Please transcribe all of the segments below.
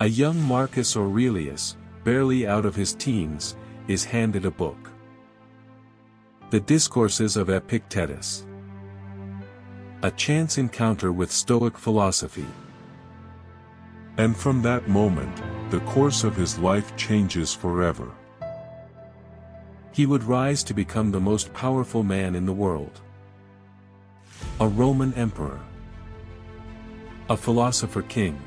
A young Marcus Aurelius, barely out of his teens, is handed a book. The Discourses of Epictetus. A chance encounter with Stoic philosophy. And from that moment, the course of his life changes forever. He would rise to become the most powerful man in the world. A Roman emperor. A philosopher king.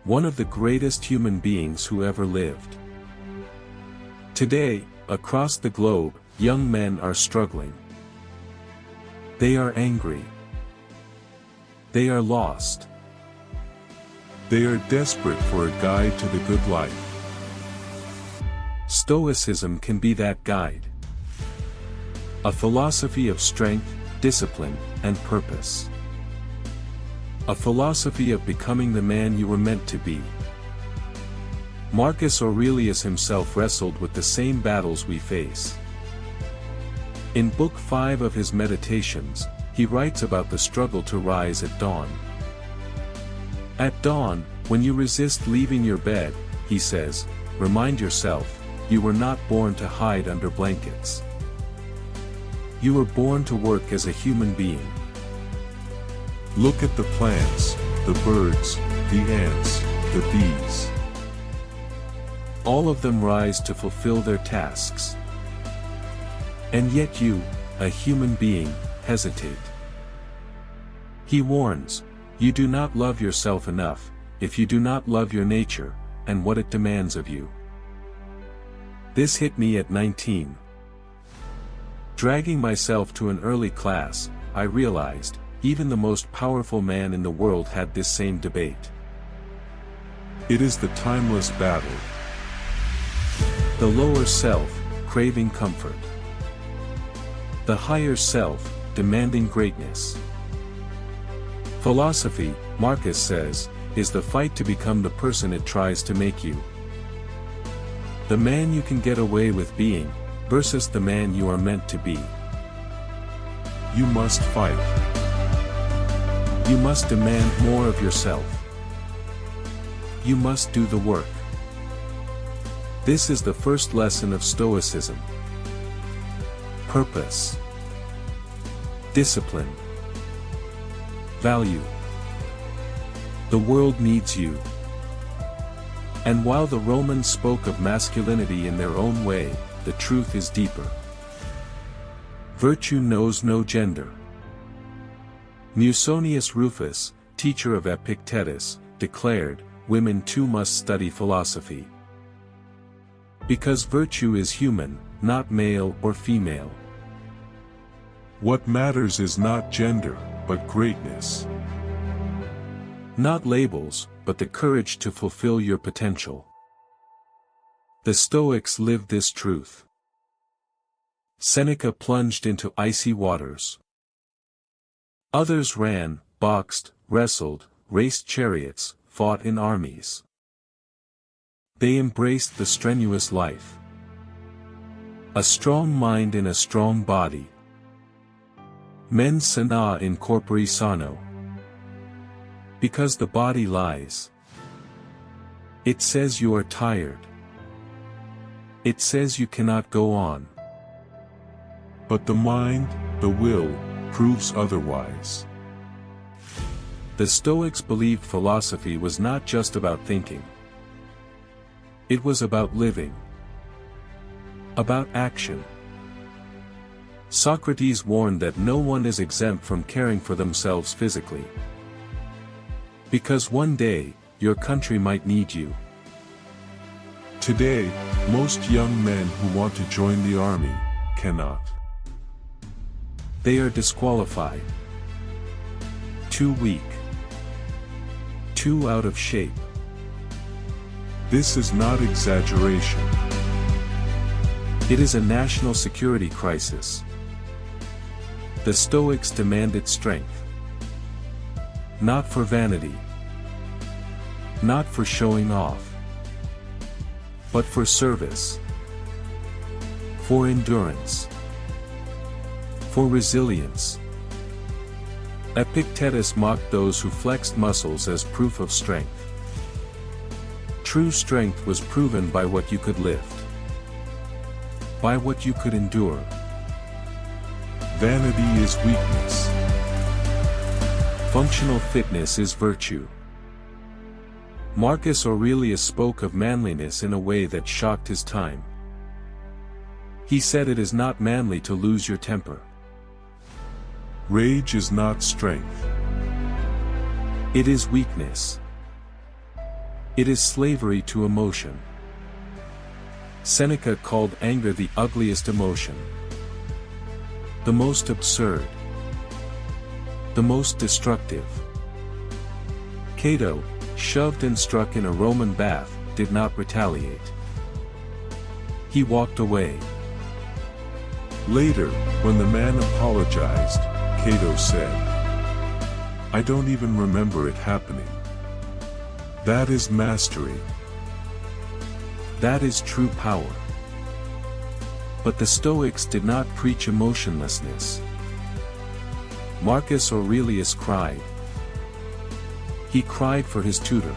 One of the greatest human beings who ever lived. Today, across the globe, young men are struggling. They are angry. They are lost. They are desperate for a guide to the good life. Stoicism can be that guide. A philosophy of strength, discipline, and purpose. A philosophy of becoming the man you were meant to be. Marcus Aurelius himself wrestled with the same battles we face. In Book 5 of his Meditations, he writes about the struggle to rise at dawn. At dawn, when you resist leaving your bed, he says, remind yourself, you were not born to hide under blankets. You were born to work as a human being. Look at the plants, the birds, the ants, the bees. All of them rise to fulfill their tasks. And yet you, a human being, hesitate. He warns, you do not love yourself enough, if you do not love your nature, and what it demands of you. This hit me at 19. Dragging myself to an early class, I realized, even the most powerful man in the world had this same debate. It is the timeless battle. The lower self, craving comfort. The higher self, demanding greatness. Philosophy, Marcus says, is the fight to become the person it tries to make you. The man you can get away with being, versus the man you are meant to be. You must fight. You must demand more of yourself. You must do the work. This is the first lesson of Stoicism. Purpose. Discipline. Value. The world needs you. And while the Romans spoke of masculinity in their own way, the truth is deeper. Virtue knows no gender. Musonius Rufus, teacher of Epictetus, declared, women too must study philosophy. Because virtue is human, not male or female. What matters is not gender, but greatness. Not labels, but the courage to fulfill your potential. The Stoics lived this truth. Seneca plunged into icy waters. Others ran, boxed, wrestled, raced chariots, fought in armies. They embraced the strenuous life. A strong mind in a strong body. Mens sana in corpore sano. Because the body lies. It says you are tired. It says you cannot go on. But the mind, the will, proves otherwise. The Stoics believed philosophy was not just about thinking. It was about living. About action. Socrates warned that no one is exempt from caring for themselves physically. Because one day, your country might need you. Today, most young men who want to join the army, cannot. They are disqualified. Too weak. Too out of shape. This is not exaggeration. It is a national security crisis. The Stoics demanded strength. Not for vanity. Not for showing off. But for service. For endurance. For resilience. Epictetus mocked those who flexed muscles as proof of strength. True strength was proven by what you could lift, by what you could endure. Vanity is weakness. Functional fitness is virtue. Marcus Aurelius spoke of manliness in a way that shocked his time. He said it is not manly to lose your temper. Rage is not strength. It is weakness. It is slavery to emotion. Seneca called anger the ugliest emotion, the most absurd, the most destructive. Cato, shoved and struck in a Roman bath, did not retaliate. He walked away. Later, when the man apologized, Cato said, "I don't even remember it happening." That is mastery. That is true power. But the Stoics did not preach emotionlessness. Marcus Aurelius cried. He cried for his tutor.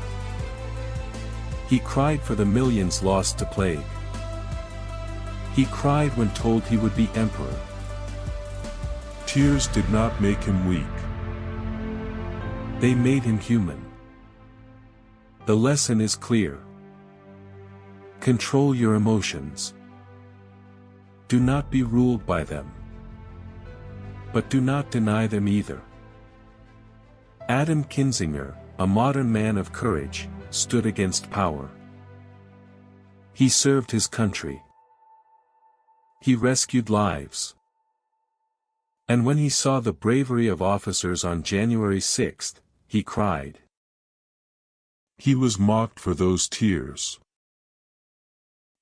He cried for the millions lost to plague. He cried when told he would be emperor. Tears did not make him weak. They made him human. The lesson is clear. Control your emotions. Do not be ruled by them. But do not deny them either. Adam Kinzinger, a modern man of courage, stood against power. He served his country. He rescued lives. And when he saw the bravery of officers on January 6th, he cried. He was mocked for those tears.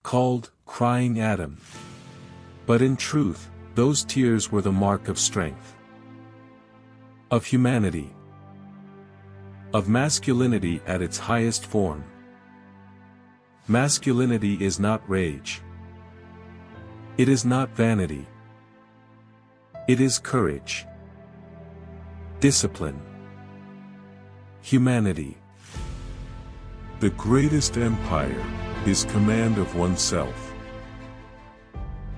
Called, crying Adam. But in truth, those tears were the mark of strength. Of humanity. Of masculinity at its highest form. Masculinity is not rage. It is not vanity. It is courage. Discipline. Humanity. The greatest empire is command of oneself.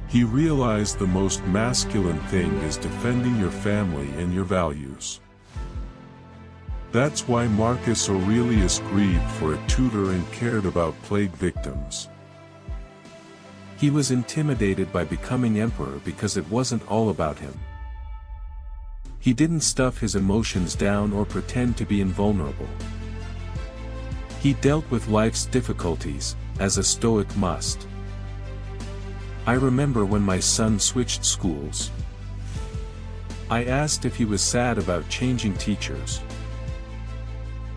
He realized the most masculine thing is defending your family and your values. That's why Marcus Aurelius grieved for a tutor and cared about plague victims. He was intimidated by becoming emperor because it wasn't all about him. He didn't stuff his emotions down or pretend to be invulnerable. He dealt with life's difficulties, as a Stoic must. I remember when my son switched schools. I asked if he was sad about changing teachers.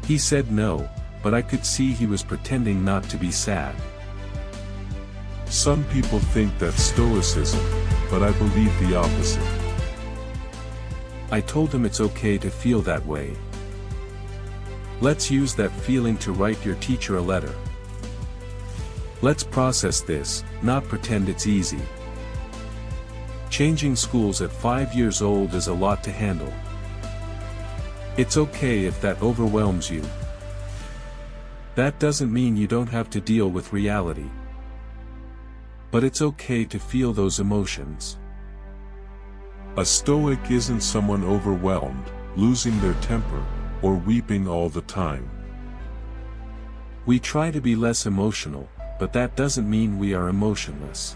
He said no, but I could see he was pretending not to be sad. Some people think that's Stoicism, but I believe the opposite. I told him it's okay to feel that way. Let's use that feeling to write your teacher a letter. Let's process this, not pretend it's easy. Changing schools at 5 years old is a lot to handle. It's okay if that overwhelms you. That doesn't mean you don't have to deal with reality. But it's okay to feel those emotions. A Stoic isn't someone overwhelmed, losing their temper, or weeping all the time. We try to be less emotional, but that doesn't mean we are emotionless.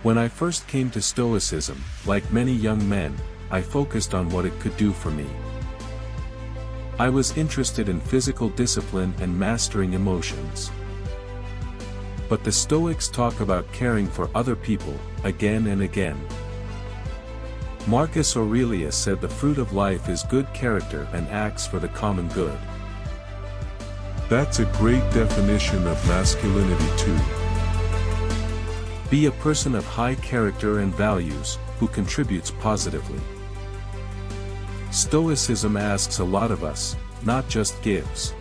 When I first came to Stoicism, like many young men, I focused on what it could do for me. I was interested in physical discipline and mastering emotions. But the Stoics talk about caring for other people, again and again. Marcus Aurelius said the fruit of life is good character and acts for the common good. That's a great definition of masculinity too. Be a person of high character and values, who contributes positively. Stoicism asks a lot of us, not just gives.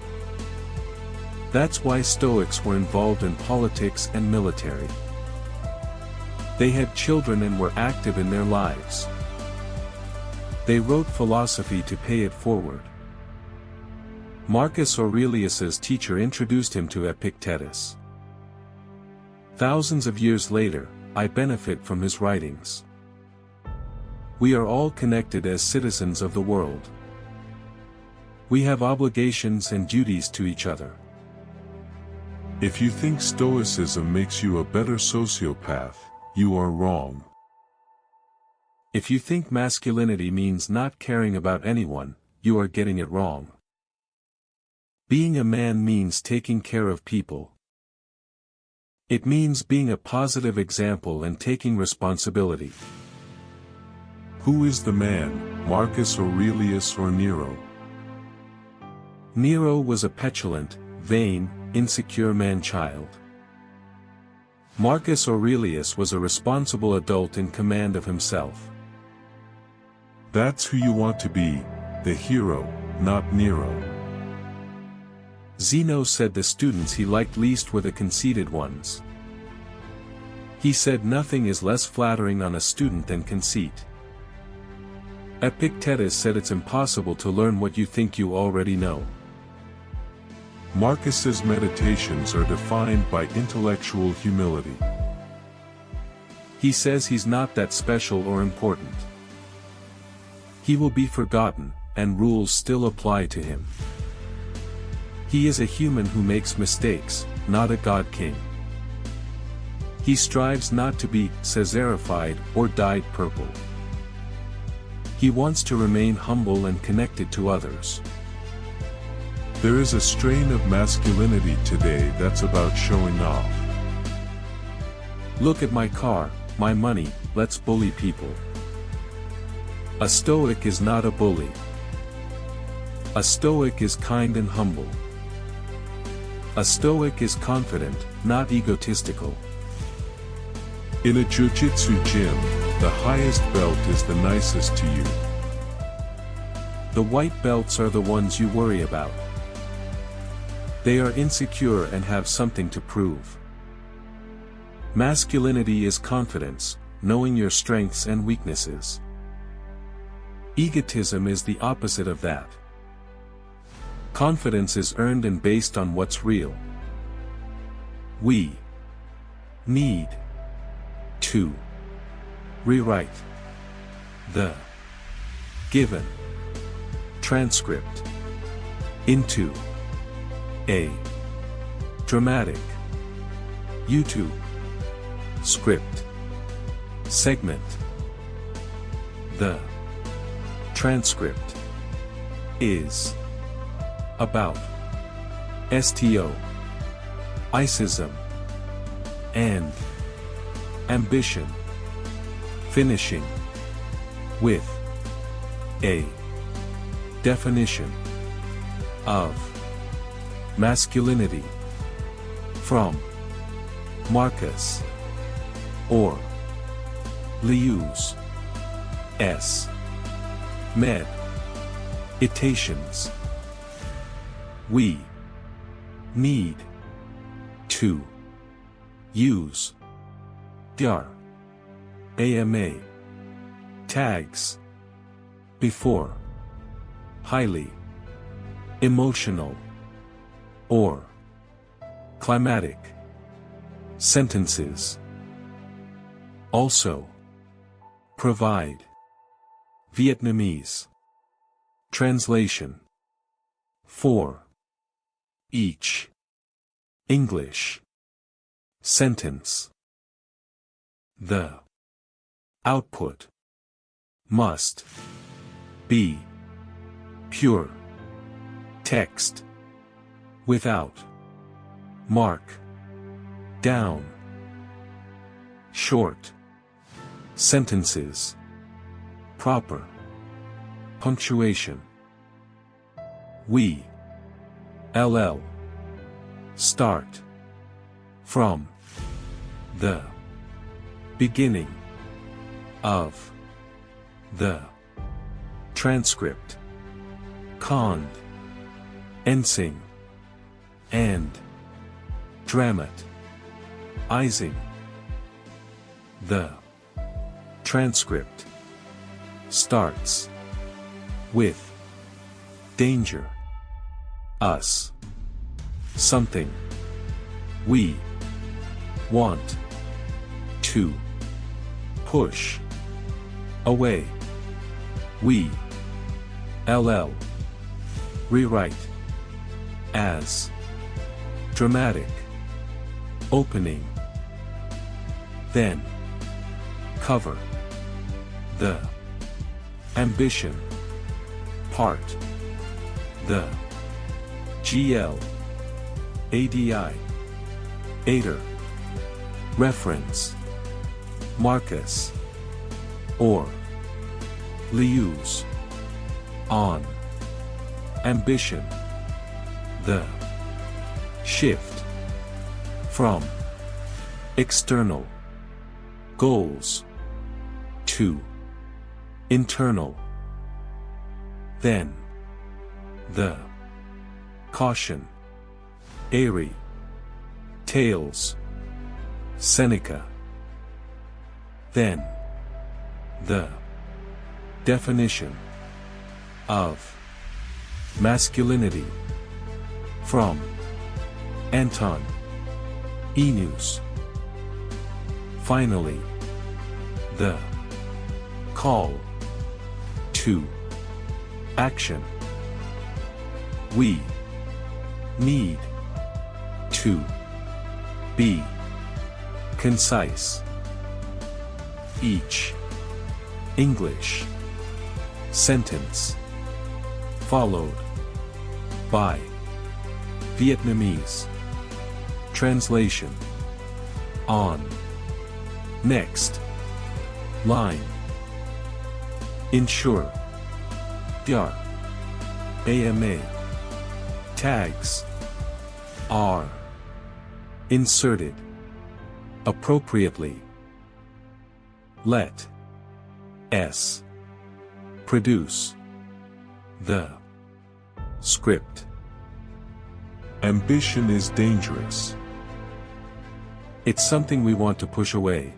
That's why Stoics were involved in politics and military. They had children and were active in their lives. They wrote philosophy to pay it forward. Marcus Aurelius's teacher introduced him to Epictetus. Thousands of years later, I benefit from his writings. We are all connected as citizens of the world. We have obligations and duties to each other. If you think Stoicism makes you a better sociopath, you are wrong. If you think masculinity means not caring about anyone, you are getting it wrong. Being a man means taking care of people. It means being a positive example and taking responsibility. Who is the man, Marcus Aurelius or Nero? Nero was a petulant, vain, insecure man-child. Marcus Aurelius was a responsible adult in command of himself. That's who you want to be, the hero, not Nero. Zeno said the students he liked least were the conceited ones. He said nothing is less flattering on a student than conceit. Epictetus said it's impossible to learn what you think you already know. Marcus's meditations are defined by intellectual humility. He says he's not that special or important. He will be forgotten, and rules still apply to him. He is a human who makes mistakes, not a god king. He strives not to be Caesarified or dyed purple. He wants to remain humble and connected to others. There is a strain of masculinity today that's about showing off. Look at my car, my money, let's bully people. A Stoic is not a bully. A Stoic is kind and humble. A Stoic is confident, not egotistical. In a jiu-jitsu gym, the highest belt is the nicest to you. The white belts are the ones you worry about. They are insecure and have something to prove. Masculinity is confidence, knowing your strengths and weaknesses. Egotism is the opposite of that. Confidence is earned and based on what's real. We need to rewrite the given transcript into a dramatic YouTube script segment. The transcript is about Stoicism and ambition, finishing with a definition of masculinity from Marcus Aurelius' Meditations. We need to use dir AMA tags before highly emotional or climatic sentences. Also, provide Vietnamese translation for each English sentence. The output must be pure text without mark down. Short sentences, proper punctuation. We start from the beginning of the transcript, condensing and dramatizing the transcript starts with danger us, something, we, want, to, push, away, we, rewrite, as, dramatic, opening, then, cover, the, ambition, part, the, ADI, aider, reference, Marcus, Aurelius, on, ambition, the, shift, from, external, goals, to, internal, then, the, caution, airy, tales, Seneca, then, the, definition, of, masculinity, from, Anton, Enus, finally, the, call, to, action, we, need, to, be, concise, each, English, sentence, followed, by, Vietnamese, translation, on, next, line, ensure, DR, AMA, tags, are, inserted, appropriately, let, s, produce, the, script. Ambition is dangerous. It's something we want to push away.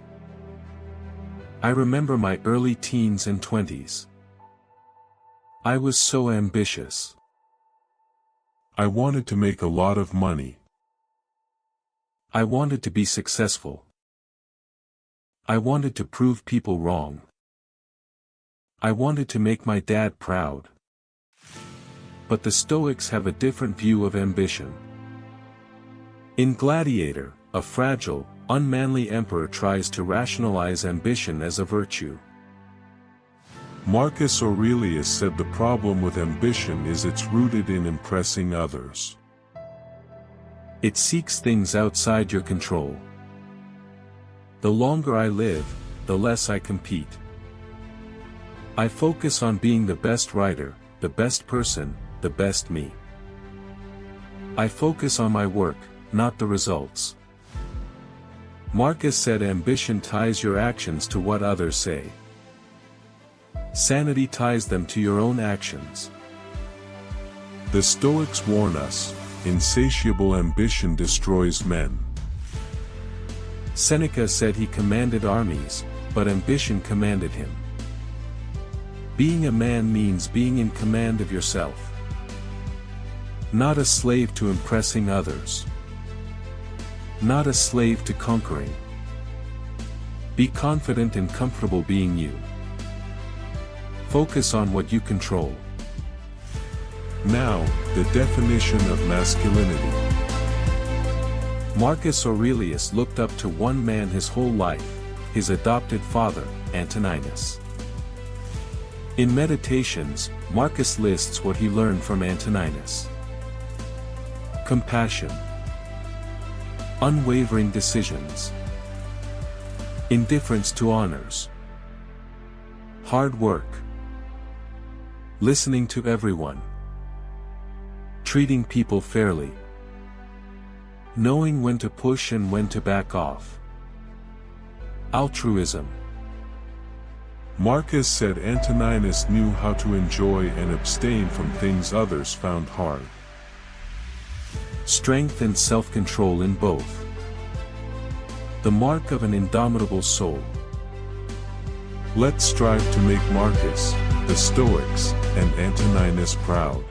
I remember my early teens and 20s. I was so ambitious. I wanted to make a lot of money. I wanted to be successful. I wanted to prove people wrong. I wanted to make my dad proud. But the Stoics have a different view of ambition. In Gladiator, a fragile, unmanly emperor tries to rationalize ambition as a virtue. Marcus Aurelius said the problem with ambition is it's rooted in impressing others. It seeks things outside your control. The longer I live, the less I compete. I focus on being the best writer, the best person, the best me. I focus on my work, not the results. Marcus said ambition ties your actions to what others say. Sanity ties them to your own actions. The Stoics warn us, insatiable ambition destroys men. Seneca said he commanded armies, but ambition commanded him. Being a man means being in command of yourself. Not a slave to impressing others. Not a slave to conquering. Be confident and comfortable being you. Focus on what you control. Now, the definition of masculinity. Marcus Aurelius looked up to one man his whole life, his adopted father, Antoninus. In Meditations, Marcus lists what he learned from Antoninus. Compassion. Unwavering decisions. Indifference to honors. Hard work. Listening to everyone. Treating people fairly. Knowing when to push and when to back off. Altruism. Marcus said Antoninus knew how to enjoy and abstain from things others found hard. Strength and self-control in both. The mark of an indomitable soul. Let's strive to make Marcus, the Stoics, and Antoninus proud.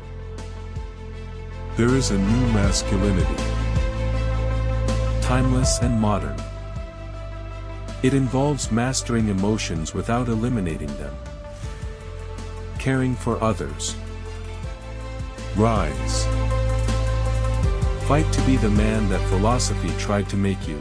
There is a new masculinity. Timeless and modern. It involves mastering emotions without eliminating them. Caring for others. Rise. Fight to be the man that philosophy tried to make you.